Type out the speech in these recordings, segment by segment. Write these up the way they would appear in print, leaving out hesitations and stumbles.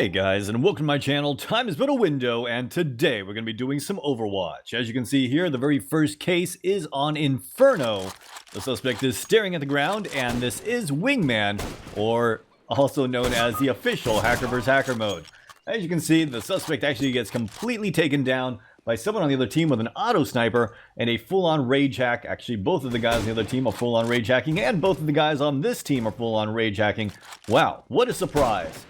Hey guys, and welcome to my channel. Time has been a window, and today we're going to be doing some Overwatch. As you can see here, the very first case is on Inferno. The suspect is staring at the ground, and this is Wingman, or also known as the official Hacker vs. Hacker mode. As you can see, the suspect actually gets completely taken down by someone on the other team with an auto sniper and a full-on rage hack. Actually, both of the guys on the other team are full-on rage hacking, and both of the guys on this team are full-on rage hacking. Wow, what a surprise.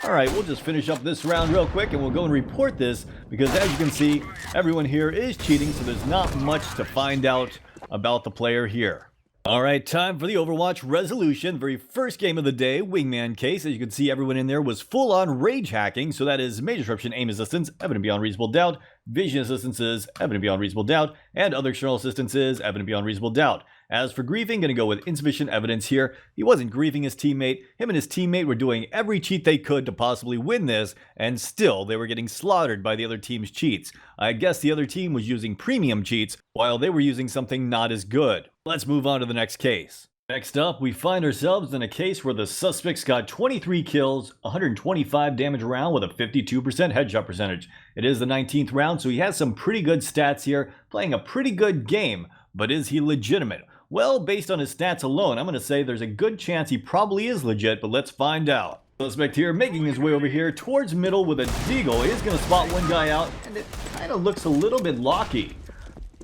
Alright, we'll just finish up this round real quick and we'll go and report this, because as you can see, everyone here is cheating, so there's not much to find out about the player here. Alright, time for the Overwatch resolution. Very first game of the day, Wingman case. As you can see, everyone in there was full-on rage hacking, so that is major disruption, aim assistance, evident beyond reasonable doubt, vision assistances, evident beyond reasonable doubt, and other external assistances, evident beyond reasonable doubt. As for griefing, gonna go with insufficient evidence here. He wasn't griefing his teammate. Him and his teammate were doing every cheat they could to possibly win this, and still they were getting slaughtered by the other team's cheats. I guess the other team was using premium cheats, while they were using something not as good. Let's move on to the next case. Next up, we find ourselves in a case where the suspect's got 23 kills, 125 damage around with a 52% headshot percentage. It is the 19th round, so he has some pretty good stats here, playing a pretty good game. But is he legitimate? Well, based on his stats alone, I'm going to say there's a good chance he probably is legit, but let's find out. Suspect here making his way over here towards middle with a deagle. He is going to spot one guy out, and it kind of looks a little bit locky.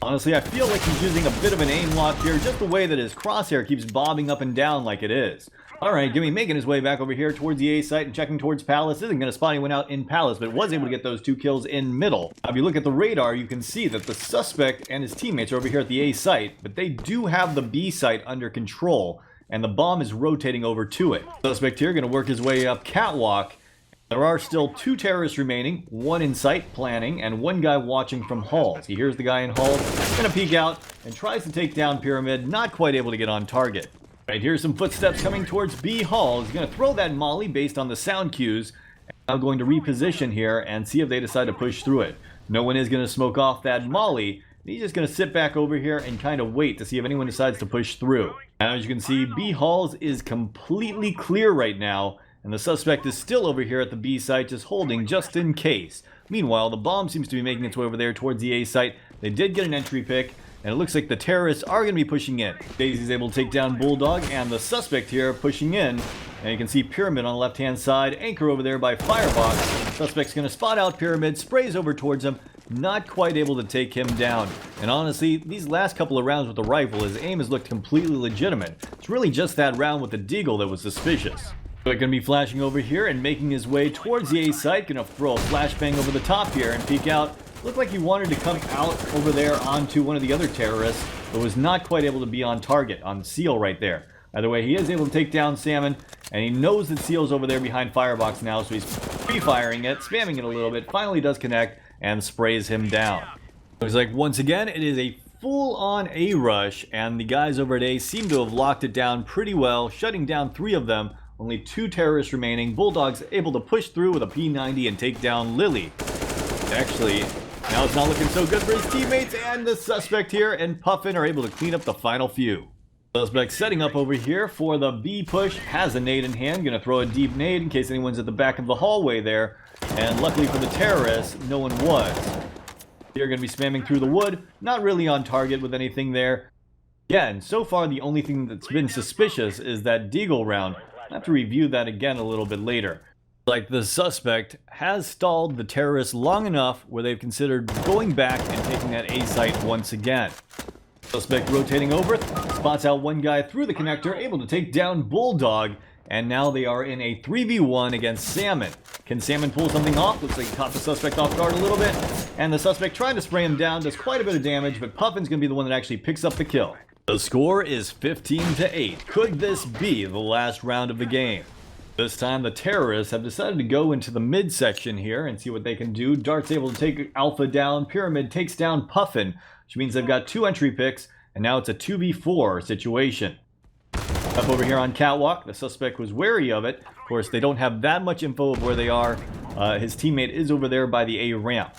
Honestly, I feel like he's using a bit of an aim lock here, just the way that his crosshair keeps bobbing up and down like it is. Alright, Gimme making his way back over here towards the A site and checking towards Palace. Isn't going to spot anyone out in Palace, but was able to get those 2 kills in middle. Now, if you look at the radar, you can see that the suspect and his teammates are over here at the A site, but they do have the B site under control, and the bomb is rotating over to it. Suspect here going to work his way up catwalk. There are still 2 terrorists remaining, 1 in sight planning, and 1 guy watching from halls. He hears the guy in halls, going to peek out, and tries to take down Pyramid, not quite able to get on target. Right, here's some footsteps coming towards B Hall. He's going to throw that molly based on the sound cues. I'm going to reposition here and see if they decide to push through it. No one is going to smoke off that molly. He's just going to sit back over here and kind of wait to see if anyone decides to push through. Now, as you can see, B Halls is completely clear right now, and the suspect is still over here at the B site, just holding just in case. Meanwhile, the bomb seems to be making its way over there towards the A site. They did get an entry pick, and it looks like the terrorists are going to be pushing in. Daisy's able to take down Bulldog, and the suspect here pushing in. And you can see Pyramid on the left-hand side, Anchor over there by Firebox. Suspect's going to spot out Pyramid, sprays over towards him, not quite able to take him down. And honestly, these last couple of rounds with the rifle, his aim has looked completely legitimate. It's really just that round with the deagle that was suspicious. But going to be flashing over here and making his way towards the A site. Going to throw a flashbang over the top here and peek out. Looked like he wanted to come out over there onto one of the other terrorists, but was not quite able to be on target, on Seal right there. Either way, he is able to take down Salmon, and he knows that Seal's over there behind Firebox now, so he's pre-firing it, spamming it a little bit, finally does connect, and sprays him down. Looks like, once again, it is a full-on A rush, and the guys over at A seem to have locked it down pretty well, shutting down 3 of them, only 2 terrorists remaining. Bulldog's able to push through with a P90 and take down Lily. Actually, now it's not looking so good for his teammates, and the suspect here and Puffin are able to clean up the final few. Suspect setting up over here for the B push, has a nade in hand, gonna throw a deep nade in case anyone's at the back of the hallway there, and luckily for the terrorists, no one was. They're gonna be spamming through the wood, not really on target with anything there. Again, so far the only thing that's been suspicious is that deagle round. I'll have to review that again a little bit later. Like the suspect has stalled the terrorists long enough where they've considered going back and taking that A site once again. Suspect rotating over, spots out one guy through the connector, able to take down Bulldog, and now they are in a 3v1 against Salmon. Can Salmon pull something off? Looks like he caught the suspect off guard a little bit, and the suspect trying to spray him down, does quite a bit of damage, but Puffin's going to be the one that actually picks up the kill. The score is 15-8. Could this be the last round of the game? This time the terrorists have decided to go into the midsection here and see what they can do. Dart's able to take Alpha down. Pyramid takes down Puffin, which means they've got 2 entry picks, and now it's a 2v4 situation. Up over here on Catwalk, the suspect was wary of it. Of course, they don't have that much info of where they are. His teammate is over there by the A ramp.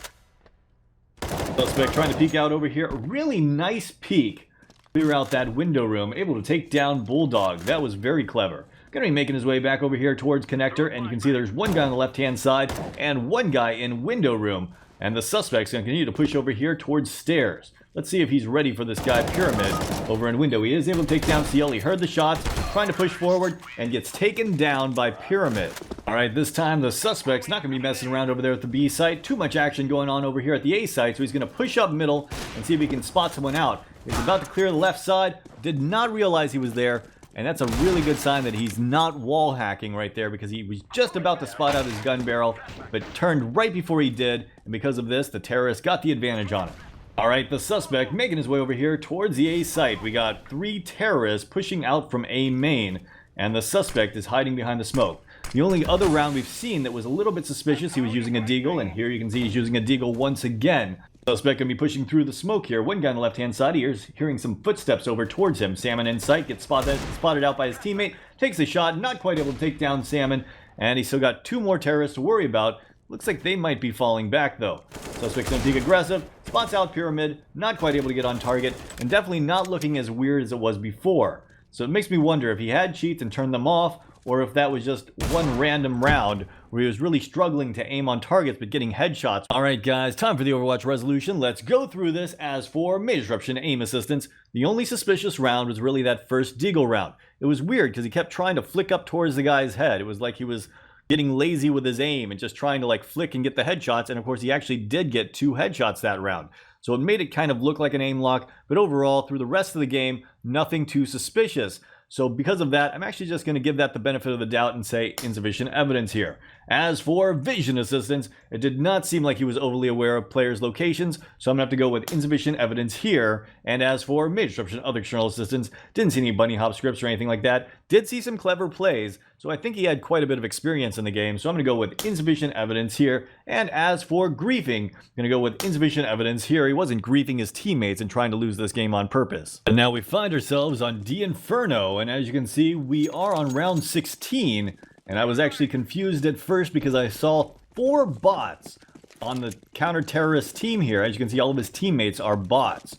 Suspect trying to peek out over here. A really nice peek. Clear out that window room. Able to take down Bulldog. That was very clever. Gonna be making his way back over here towards connector, and you can see there's one guy on the left-hand side and one guy in window room. And the suspect's gonna continue to push over here towards stairs. Let's see if he's ready for this guy Pyramid over in window. He is able to take down CL. He heard the shots, trying to push forward, and gets taken down by Pyramid. Alright, this time the suspect's not gonna be messing around over there at the B site. Too much action going on over here at the A site, so he's gonna push up middle and see if he can spot someone out. He's about to clear the left side, did not realize he was there. And that's a really good sign that he's not wall hacking right there, because he was just about to spot out his gun barrel, but turned right before he did, and because of this, the terrorist got the advantage on him. Alright, the suspect making his way over here towards the A site. We got 3 terrorists pushing out from A main, and the suspect is hiding behind the smoke. The only other round we've seen that was a little bit suspicious, he was using a deagle, and here you can see he's using a deagle once again. Suspect gonna be pushing through the smoke here. One guy on the left-hand side, hearing some footsteps over towards him. Salmon in sight, gets spotted out by his teammate, takes a shot, not quite able to take down Salmon, and he's still got 2 more terrorists to worry about. Looks like they might be falling back though. Suspect's gonna take aggressive, spots out Pyramid, not quite able to get on target, and definitely not looking as weird as it was before. So it makes me wonder if he had cheats and turned them off, or if that was just one random round where he was really struggling to aim on targets but getting headshots. Alright guys, time for the Overwatch resolution. Let's go through this. As for Major Disruption aim assistance, the only suspicious round was really that first deagle round. It was weird because he kept trying to flick up towards the guy's head. It was like he was getting lazy with his aim and just trying to like flick and get the headshots, and of course he actually did get 2 headshots that round. So it made it kind of look like an aim lock, but overall through the rest of the game, nothing too suspicious. So because of that, I'm actually just going to give that the benefit of the doubt and say insufficient evidence here. As for vision assistance, it did not seem like he was overly aware of players' locations, so I'm going to have to go with insufficient evidence here. And as for major disruption, other external assistance, didn't see any bunny hop scripts or anything like that. Did see some clever plays, so I think he had quite a bit of experience in the game, so I'm going to go with insufficient evidence here. And as for griefing, I'm going to go with insufficient evidence here. He wasn't griefing his teammates and trying to lose this game on purpose. And now we find ourselves on D Inferno, and as you can see, we are on round 16. And I was actually confused at first because I saw 4 bots on the counter-terrorist team here. As you can see, all of his teammates are bots.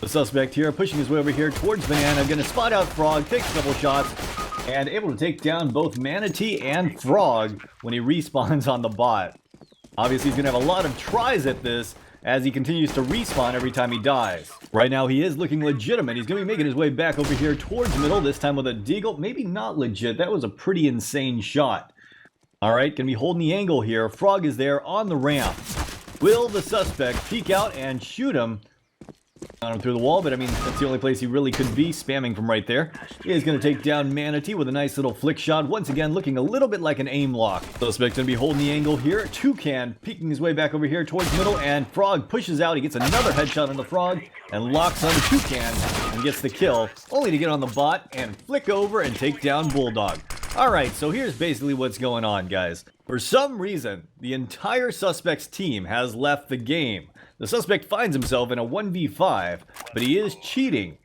The suspect here pushing his way over here towards Banana, gonna spot out Frog, takes a couple shots, and able to take down both Manatee and Frog when he respawns on the bot. Obviously, he's gonna have a lot of tries at this as he continues to respawn every time he dies. Right now, he is looking legitimate. He's going to be making his way back over here towards middle, this time with a deagle. Maybe not legit. That was a pretty insane shot. All right, going to be holding the angle here. Frog is there on the ramp. Will the suspect peek out and shoot him? On him through the wall, but I mean, that's the only place he really could be, spamming from right there. He is going to take down Manatee with a nice little flick shot. Once again, looking a little bit like an aim lock. Suspect's going to be holding the angle here. Toucan peeking his way back over here towards middle, and Frog pushes out. He gets another headshot on the Frog and locks on the Toucan and gets the kill, only to get on the bot and flick over and take down Bulldog. Alright, so here's basically what's going on, guys. For some reason, the entire suspect's team has left the game. The suspect finds himself in a 1v5, but he is cheating.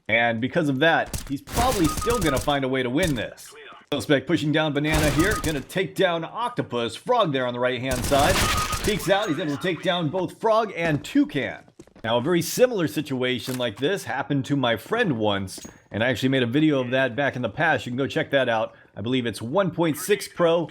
And because of that, he's probably still going to find a way to win this. Suspect pushing down Banana here, going to take down Octopus. Frog there on the right-hand side. Peeks out, he's able to take down both Frog and Toucan. Now, a very similar situation like this happened to my friend once, and I actually made a video of that back in the past. You can go check that out. I believe it's 1.6 Pro.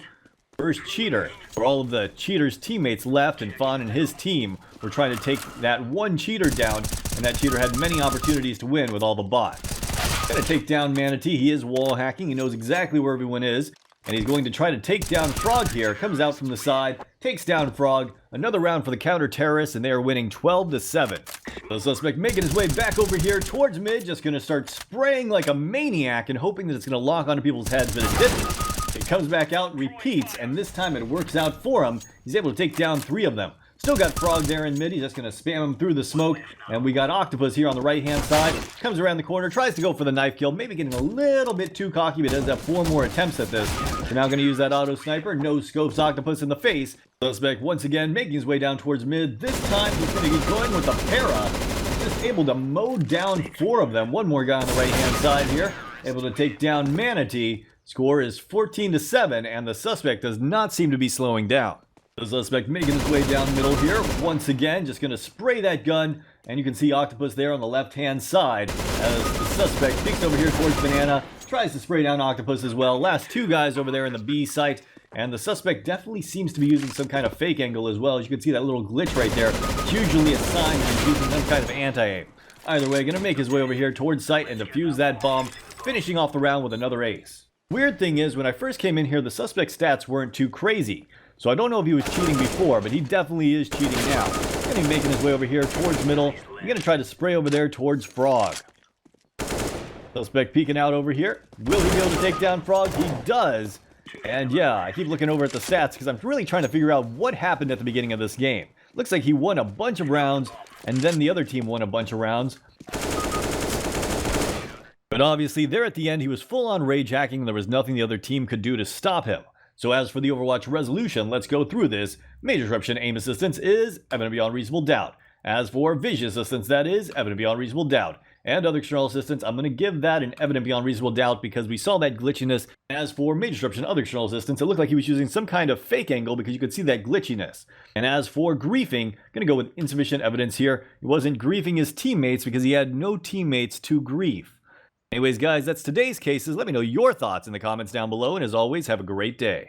First cheater, where all of the cheater's teammates left and Fawn and his team were trying to take that one cheater down, and that cheater had many opportunities to win with all the bots. Gonna take down Manatee. He is wall hacking. He knows exactly where everyone is, and he's going to try to take down Frog here. Comes out from the side, takes down Frog. Another round for the counter-terrorists, and they are winning 12-7. The suspect making his way back over here towards mid, just gonna start spraying like a maniac and hoping that it's gonna lock onto people's heads, but it didn't. It comes back out, repeats, and this time it works out for him. He's able to take down 3 of them. Still got Frog there in mid. He's just going to spam him through the smoke. And we got Octopus here on the right-hand side. Comes around the corner, tries to go for the knife kill. Maybe getting a little bit too cocky, but does have 4 more attempts at this. We're now going to use that auto sniper. No scopes Octopus in the face. Suspect once again making his way down towards mid. This time he's going to be going with the para. Just able to mow down 4 of them. One more guy on the right-hand side here. Able to take down Manatee. Score is 14-7, and the suspect does not seem to be slowing down. The suspect making his way down middle here. Once again, just going to spray that gun, and you can see Octopus there on the left-hand side as the suspect peeks over here towards Banana. tries to spray down Octopus as well. Last two guys over there in the B site. And the suspect definitely seems to be using some kind of fake angle as well. As you can see that little glitch right there. It's usually a sign that he's using some kind of anti-aim. Either way, gonna make his way over here towards site and defuse that bomb, finishing off the round with another ace. Weird thing is, when I first came in here, the suspect's stats weren't too crazy. So I don't know if he was cheating before, but he definitely is cheating now. Gonna be making his way over here towards middle. I'm gonna try to spray over there towards Frog. Suspect peeking out over here. Will he be able to take down Frog? He does. And yeah, I keep looking over at the stats because I'm really trying to figure out what happened at the beginning of this game. Looks like he won a bunch of rounds, and then the other team won a bunch of rounds. But obviously, there at the end, he was full on rage hacking, and there was nothing the other team could do to stop him. So as for the Overwatch resolution, let's go through this. Major disruption aim assistance is evident beyond reasonable doubt. As for vision assistance, that is evident beyond reasonable doubt. And other external assistance, I'm going to give that an evident beyond reasonable doubt because we saw that glitchiness. As for major disruption, other external assistance, it looked like he was using some kind of fake angle because you could see that glitchiness. And as for griefing, I'm going to go with insufficient evidence here. He wasn't griefing his teammates because he had no teammates to grief. Anyways, guys, that's today's cases. Let me know your thoughts in the comments down below, and as always, have a great day.